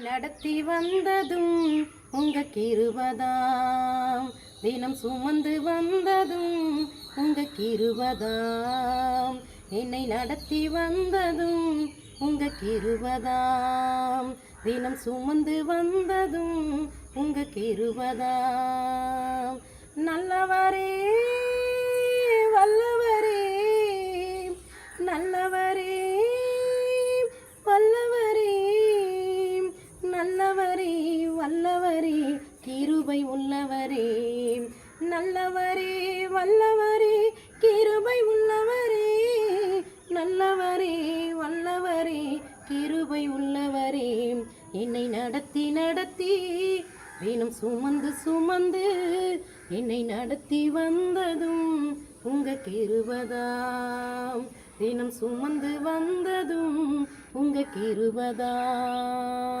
நடத்தி வந்ததும் உங்க கிருபதாம், தினம் சுமந்து வந்ததும் உங்க கிருபதாம், என்னை நடத்தி வந்ததும் உங்க கிருபதாம், தினம் சுமந்து வந்ததும் உங்க கிருபதாம். நல்லவரே வல்லவரே, நல்லவரே வல்லவரே, நல்லவரே வல்லவரே, கிருபை உள்ளவரே, நல்லவரே வல்லவரே, கிருபை உள்ளவரே, நல்லவரே வல்லவரே, கிருபை உள்ளவரே, என்னை நடத்தி நடத்தி தினம் சுமந்து சுமந்து என்னை நடத்தி வந்ததும் உங்க கிருபதாம், தினம் சுமந்து வந்ததும் உங்க கிருபதாம்.